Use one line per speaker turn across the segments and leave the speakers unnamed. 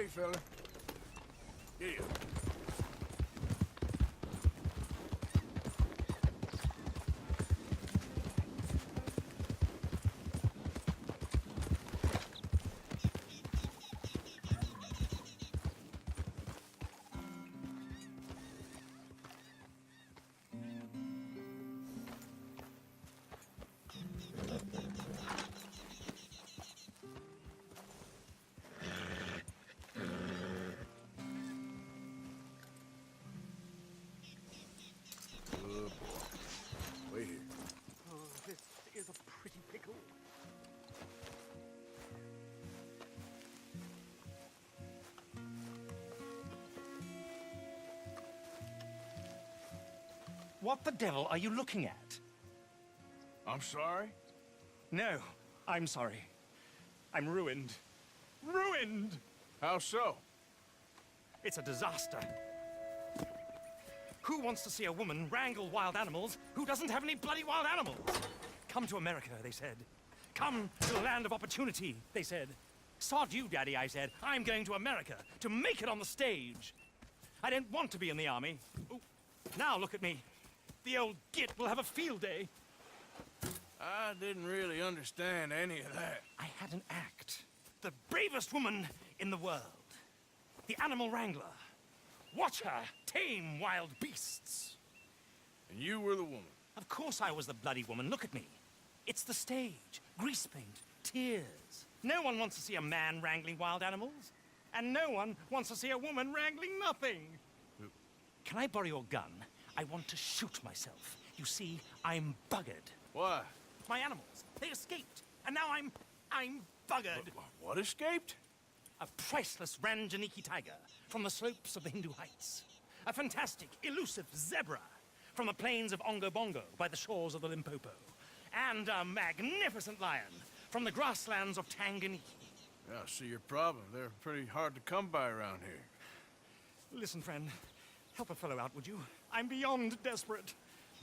Hey, fella. Here. Good boy. Wait here.
Oh, this is a pretty pickle. What the devil are you looking at?
I'm sorry?
No, I'm sorry. I'm ruined. Ruined!
How so?
It's a disaster. Who wants to see a woman wrangle wild animals who doesn't have any bloody wild animals? Come to America, they said. Come to the land of opportunity, they said. Sod you, Daddy, I said. I'm going to America to make it on the stage. I don't want to be in the army. Ooh. Now look at me. The old git will have a field day.
I didn't really understand any of that.
I had an act. The bravest woman in the world. The animal wrangler. Watch her tame wild beasts.
And you were the woman.
Of course I was the bloody woman. Look at me. It's the stage. Grease paint. Tears. No one wants to see a man wrangling wild animals. And no one wants to see a woman wrangling nothing. Can I borrow your gun? I want to shoot myself. You see, I'm buggered.
Why?
My animals, they escaped. And now I'm buggered.
What escaped?
A priceless Ranjaniki tiger from the slopes of the Hindu Heights. A fantastic, elusive zebra from the plains of Ongo Bongo by the shores of the Limpopo. And a magnificent lion from the grasslands of Tanganyika.
Yeah, I see your problem. They're pretty hard to come by around here.
Listen, friend, help a fellow out, would you? I'm beyond desperate.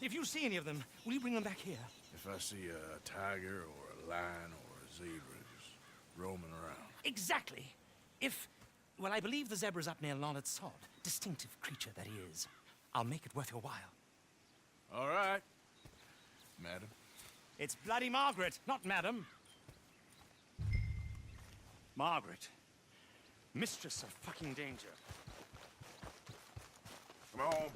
If you see any of them, will you bring them back here?
If I see a tiger or a lion or a zebra just roaming around.
Exactly. Well, I believe the zebra's up near Larned Sod. Distinctive creature that he is. I'll make it worth your while.
All right, madam.
It's bloody Margaret, not madam. Margaret. Mistress of fucking danger.
Come on.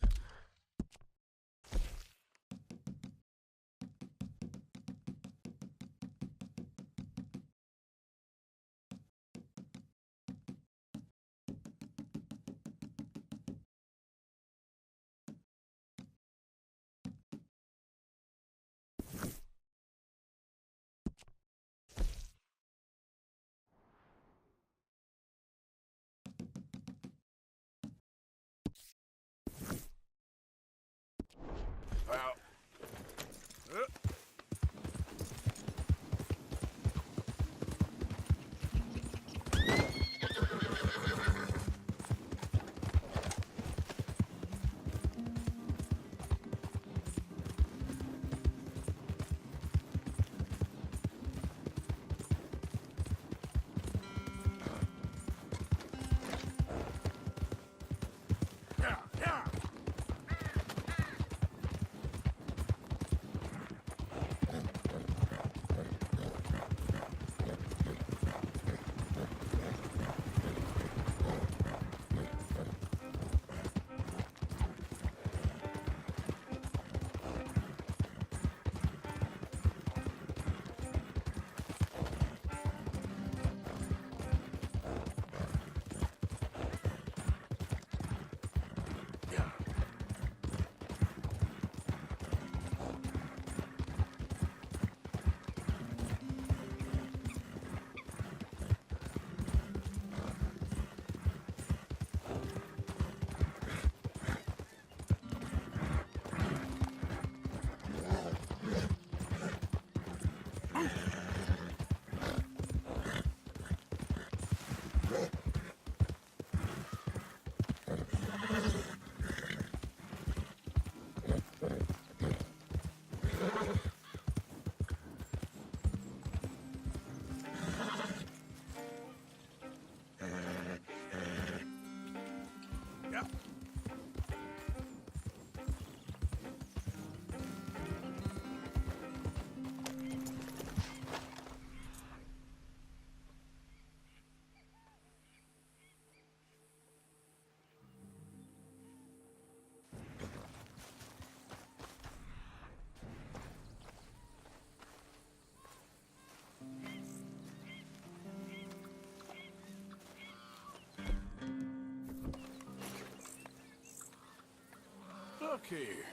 Look here.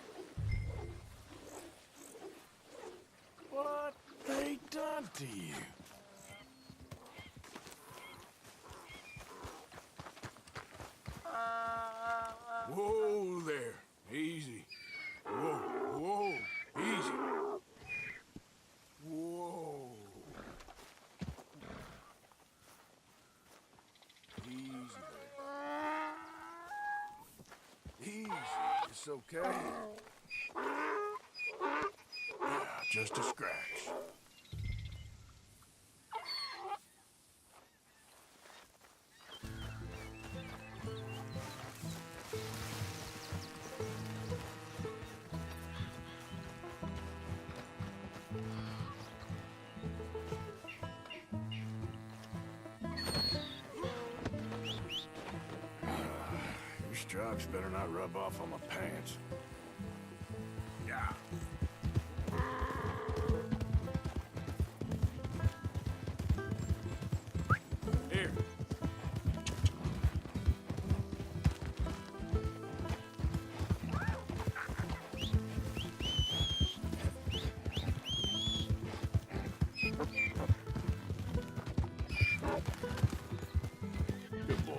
What they done to you? Whoa there. Easy. Whoa, whoa. Easy. Whoa. Easy there. Easy. It's okay. Yeah, just a scratch. Your stripes better not rub off on my pants. Yeah. Here. Good boy.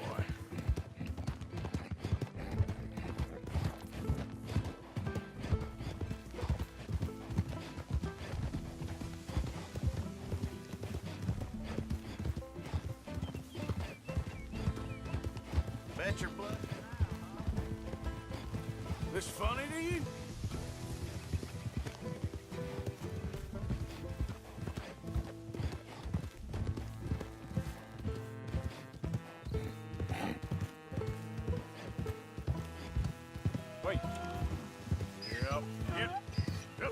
Bet your blood.
This funny to you? Wait. Yep. Yep. Yep.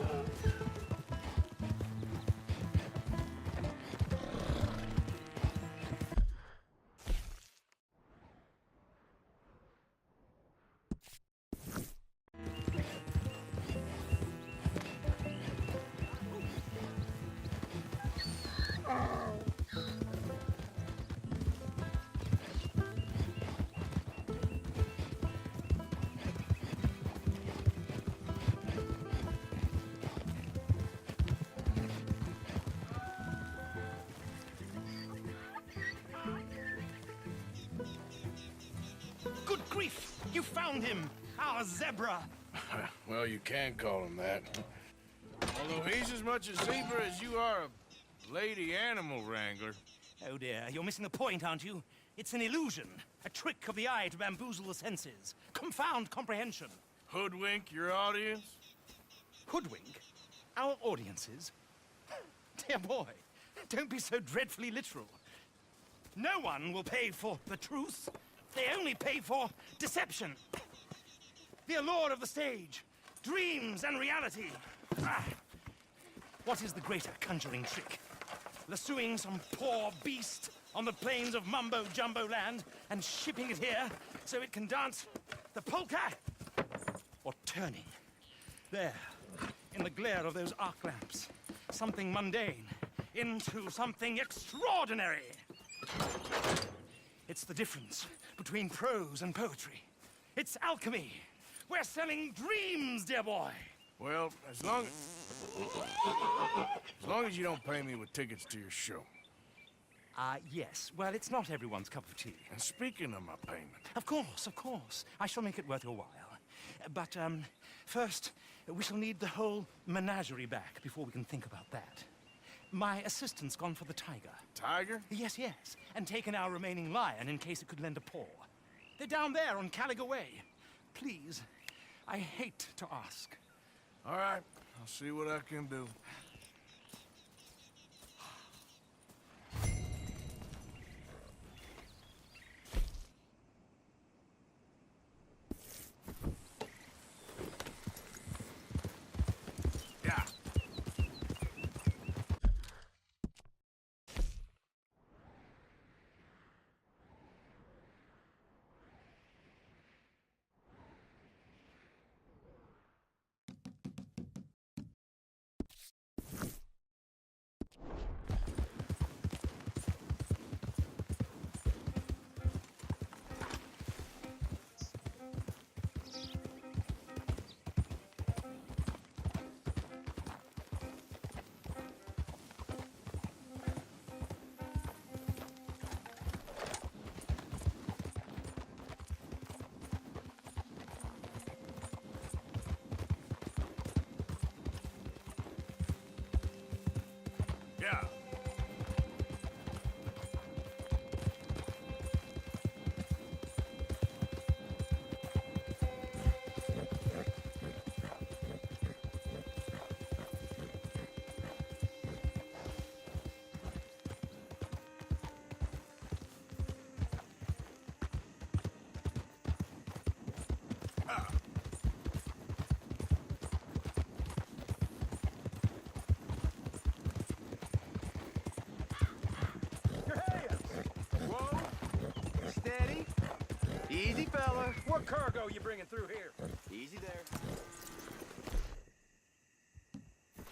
Good grief! You found him! Our zebra!
Well, you can call him that. Although he's as much a zebra as you are a lady animal wrangler.
Oh dear, you're missing the point, aren't you? It's an illusion. A trick of the eye to bamboozle the senses. Confound comprehension.
Hoodwink your audience?
Hoodwink? Our audiences? Dear boy, don't be so dreadfully literal. No one will pay for the truth. They only pay for deception. The allure of the stage, dreams and reality. Ah. What is the greater conjuring trick? Lassoing some poor beast on the plains of mumbo-jumbo land and shipping it here so it can dance the polka? Or turning, there, in the glare of those arc lamps, something mundane into something extraordinary? It's the difference between prose and poetry. It's alchemy. We're selling dreams, dear boy.
Well, as long as you don't pay me with tickets to your show.
Yes. Well, it's not everyone's cup of tea.
And speaking of my payment,
Of course, of course. I shall make it worth your while. But, first, we shall need the whole menagerie back before we can think about that. My assistant's gone for the tiger.
Tiger?
Yes, yes. And taken our remaining lion in case it could lend a paw. They're down there on Caliga Way. Please, I hate to ask.
All right, I'll see what I can do. Yeah.
Steady. Easy, fella.
What cargo you bringing through here?
Easy there.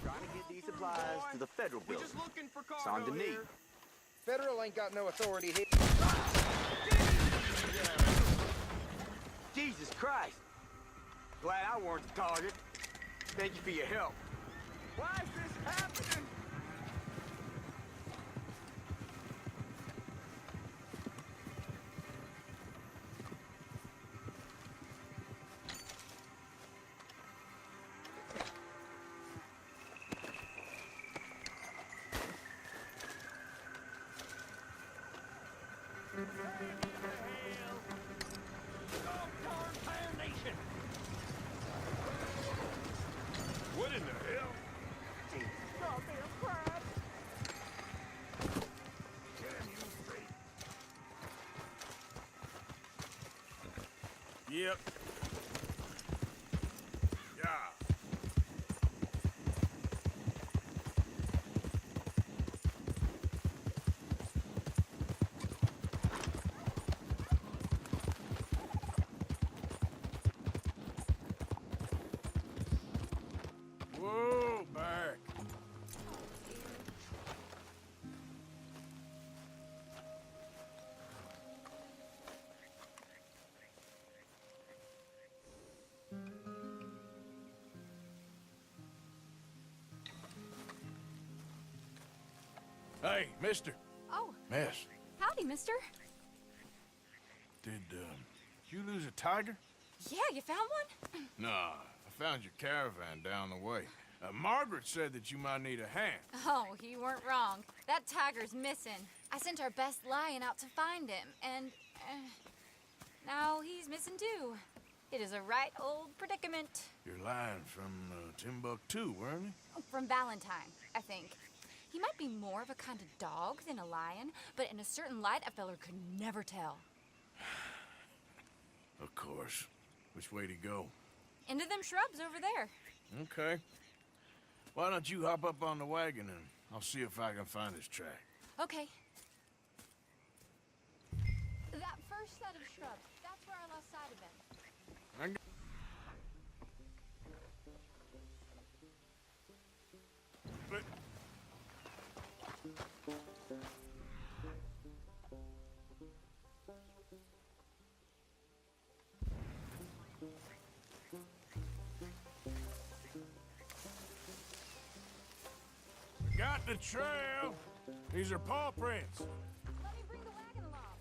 Trying to get these supplies to the federal building.
Just looking for
It's on
cargo
the knee.
here.
Federal ain't got no authority here.
Jesus Christ. Glad I weren't the target. Thank you for your help.
Why is this happening?
What in the hell?
Goddamn crap!
Yep. Yeah. Whoa, back. Hey, mister.
Oh,
Miss,
howdy, mister.
did you lose a tiger?
Yeah, you found one?
Nah, I found your caravan down the way. Margaret said that you might need a hand.
Oh, you weren't wrong. That tiger's missing. I sent our best lion out to find him, and now he's missing too. It is a right old predicament.
You're lying from Timbuktu, weren't you?
From Valentine, I think. He might be more of a kind of dog than a lion, but in a certain light, a feller could never tell.
Of course. Which way to go?
Into them shrubs over there.
Okay. Why don't you hop up on the wagon and I'll see if I can find his track.
Okay. That first set of shrubs, that's where I lost sight of him.
But got the trail. These are paw prints.
Let me bring the wagon along.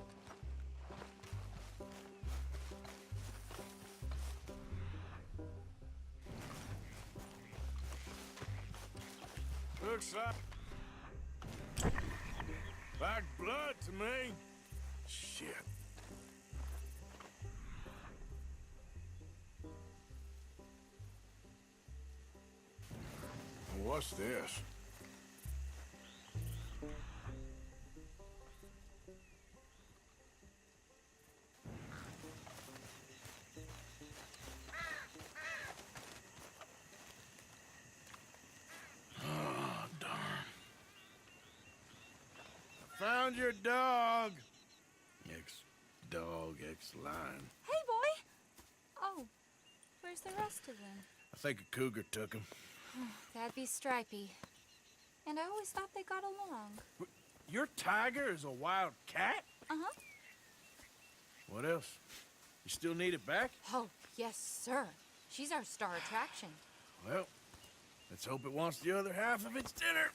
Looks like blood to me. Shit. What's this? Found your dog. Ex-dog, ex-lion.
Hey, boy! Oh, where's the rest of them?
I think a cougar took him.
That'd be Stripey. And I always thought they got along.
Your tiger is a wild cat?
Uh-huh.
What else? You still need it back?
Oh, yes, sir. She's our star attraction.
Well, let's hope it wants the other half of its dinner.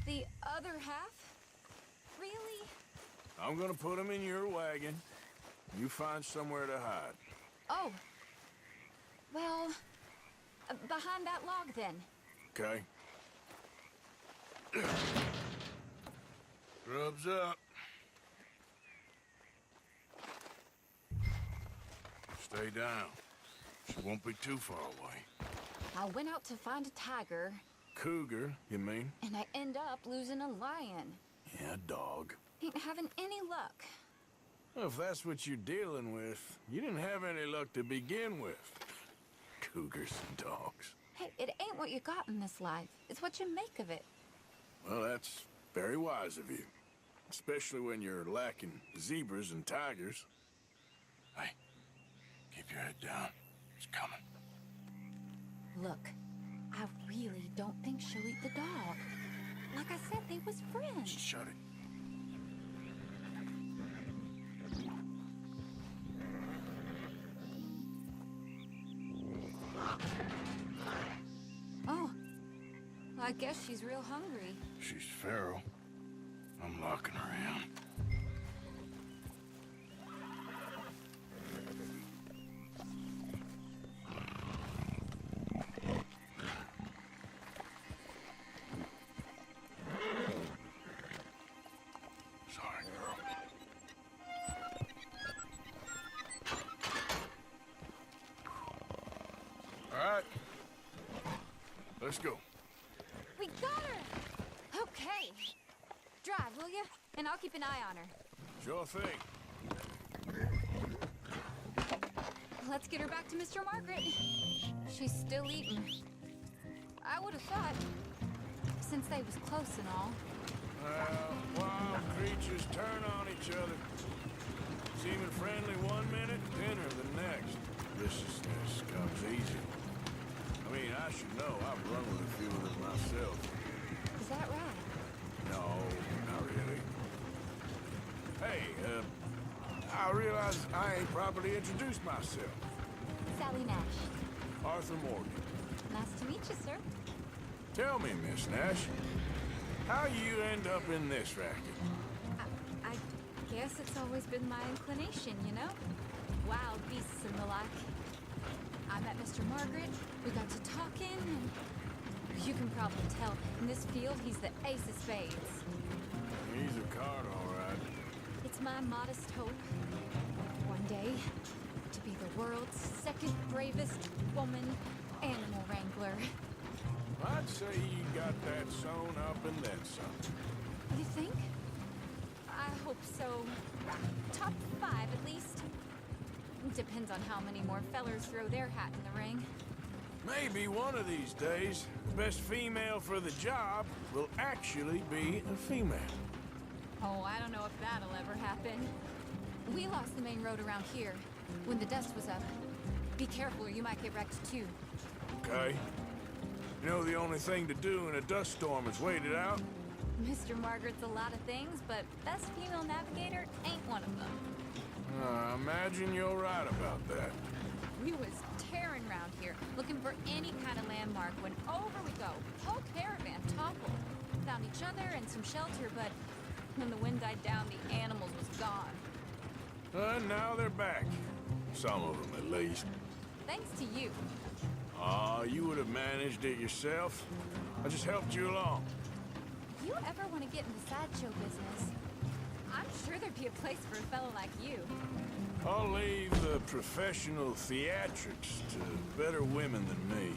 The other half? Really?
I'm gonna put him in your wagon. You find somewhere to hide.
Oh. Well, behind that log, then.
Okay? Grub's up. Stay down. She won't be too far away.
I went out to find a tiger,
Cougar, you mean?
and I end up losing a lion.
Yeah, dog.
Ain't having any luck.
Well, if that's what you're dealing with, you didn't have any luck to begin with. Cougars and dogs.
Hey, it ain't what you got in this life. It's what you make of it.
Well, that's Very wise of you. Especially when you're lacking zebras and tigers. Hey, keep your head down. It's coming.
Look, I really don't think she'll eat the dog. Like I said, they was friends.
Shut it.
Oh, I guess she's real hungry.
She's feral. I'm locking her in. Sorry, girl. All right. Let's go.
We got her! Okay. Drive, will you? And I'll keep an eye on her.
Sure thing.
Let's get her back to Mr. Margaret. She's still eating. I would have thought, since they was close and all.
Wild creatures turn on each other. Seeming friendly one minute, dinner the next. Viciousness comes easy. I mean, I should know. I've run with a few of them myself.
Is that right?
No, not really. Hey, I realize I ain't properly introduced myself.
Sally Nash.
Arthur Morgan.
Nice to meet you, sir.
Tell me, Miss Nash, how you end up in this racket?
I guess it's always been my inclination, you know? Wild beasts and the like. I met Mr. Margaret, we got to talking, and you can probably tell, in this field, he's the ace of spades.
He's a card, all right.
It's my modest hope, one day, to be the world's second bravest woman animal wrangler.
I'd say you got that sewn up and then some.
You think? I hope so. Top 5, at least. Depends on how many more fellers throw their hat in the ring.
Maybe one of these days, the best female for the job will actually be a female.
Oh, I don't know if that'll ever happen. We lost the main road around here when the dust was up. Be careful or you might get wrecked too.
Okay? You know the only thing to do in a dust storm is wait it out?
Mr. Margaret's a lot of things, but best female navigator ain't one of them.
I imagine you're right about that.
We was tearing around here, looking for any kind of landmark when over we go. Whole caravan toppled. Found each other and some shelter, but when the wind died down, the animals was gone.
And now they're back. Some of them, at least.
Thanks to you.
You would have managed it yourself. I just helped you along.
If you ever want to get into sideshow business, I'm sure there'd be a place for a fellow like you.
I'll leave the professional theatrics to better women than me.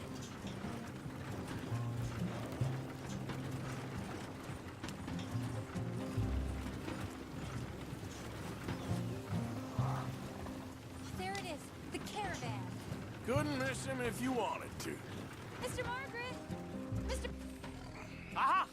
There it is, the caravan.
Couldn't miss him if you wanted to.
Mr. Margaret! Mr.
Aha!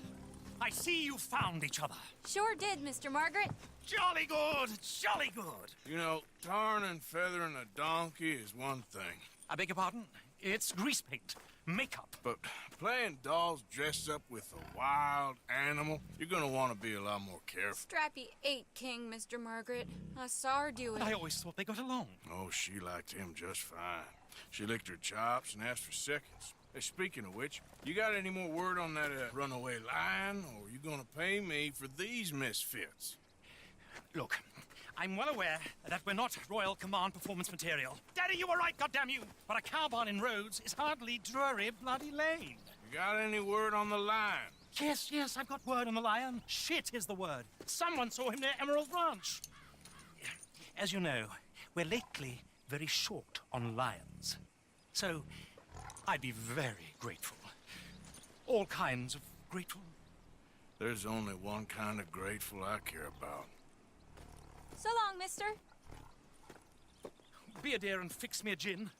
I see you found each other.
Sure did, Mr. Margaret.
Jolly good, jolly good.
You know, tarring and feathering a donkey is one thing.
I beg your pardon? It's grease paint, makeup.
But playing dolls dressed up with a wild animal, you're gonna want to be a lot more careful.
Strappy ate King, Mr. Margaret. I saw her do it.
I always thought they got along.
Oh, she liked him just fine. She licked her chops and asked for seconds. Hey, speaking of which, you got any more word on that runaway lion, or you gonna pay me for these misfits?
Look, I'm well aware that we're not Royal Command performance material. Daddy, you were right, goddamn you! But a cow barn in Rhodes is hardly Drury Bloody Lane.
You got any word on the lion?
Yes, I've got word on the lion. Shit is the word. Someone saw him near Emerald Ranch. As you know, we're lately very short on lions. So, I'd be very grateful. All kinds of grateful.
There's only one kind of grateful I care about.
So long, mister.
Be a dear and fix me a gin.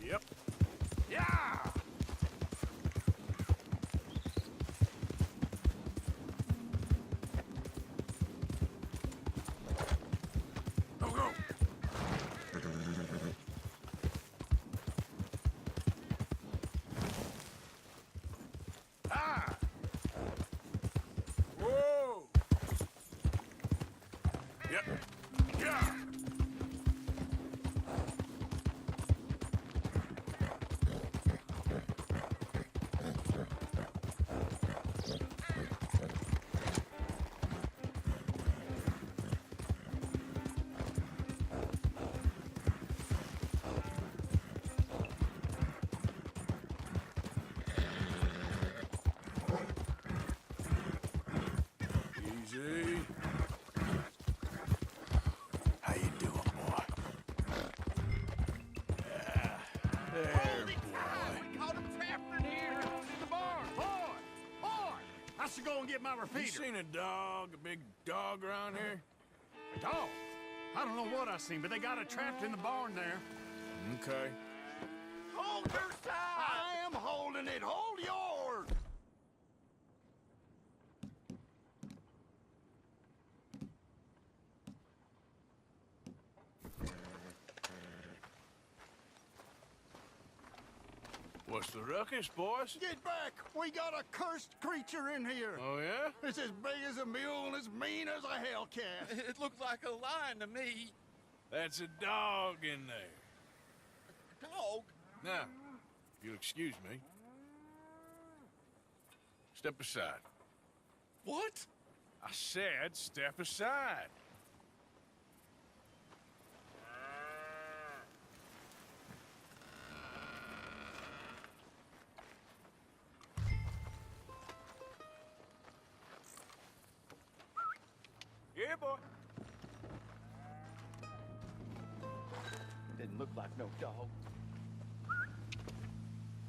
Yep. Yeah! Go, go! Ah! Whoa! Yep. Yeah! Easy. How you doing, boy? Yeah. There, boy.
We caught him trapped in here in the barn. Boy! I should go and get my
You
repeater.
seen a dog, a big dog around here?
A dog? I don't know what I seen, but they got it trapped in the barn there.
Okay.
Hold your side! I am holding it. Hold yours!
What's the ruckus, boys?
Get back! We got a cursed creature in here.
Oh, yeah?
It's as big as a mule and as mean as a hellcat.
It looked like a lion to me.
That's a dog in there.
Dog?
Now, if you'll excuse me. Step aside.
What?
I said step aside. Yeah, boy.
Didn't look like no dog.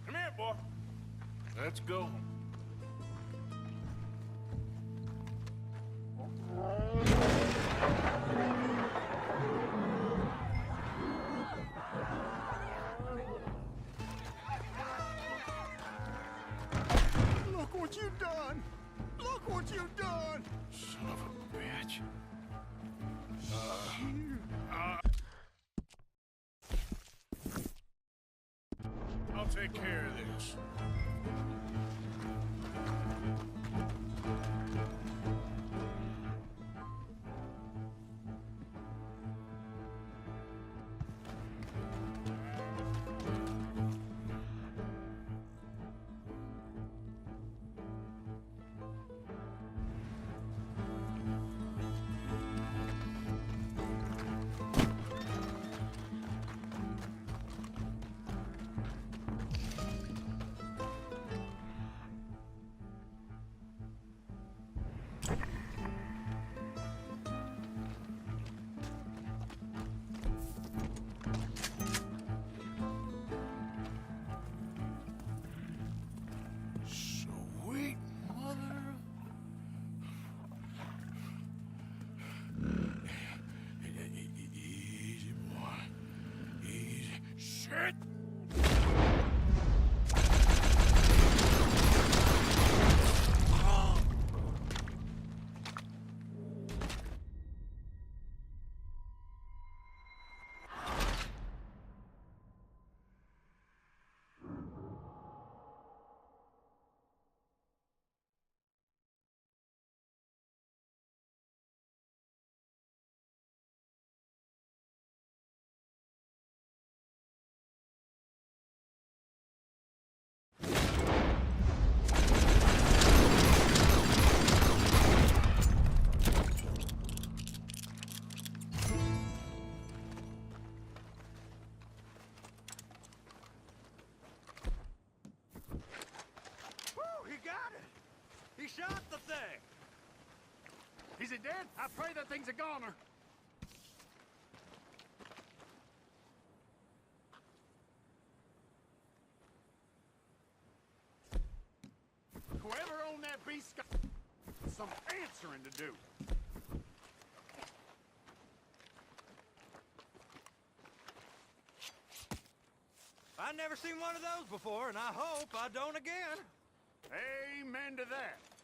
Come here, boy. Let's go.
Look what you done! Look what you done!
Son of a bitch. I'll take care of this. Sweet mother. Easy, boy. Easy. Shit!
Woo, he got it! He shot the thing! Is it dead? I pray that thing's a goner. Whoever owned that beast got some answering to do. I never seen one of those before, and I hope I don't again.
Amen to that.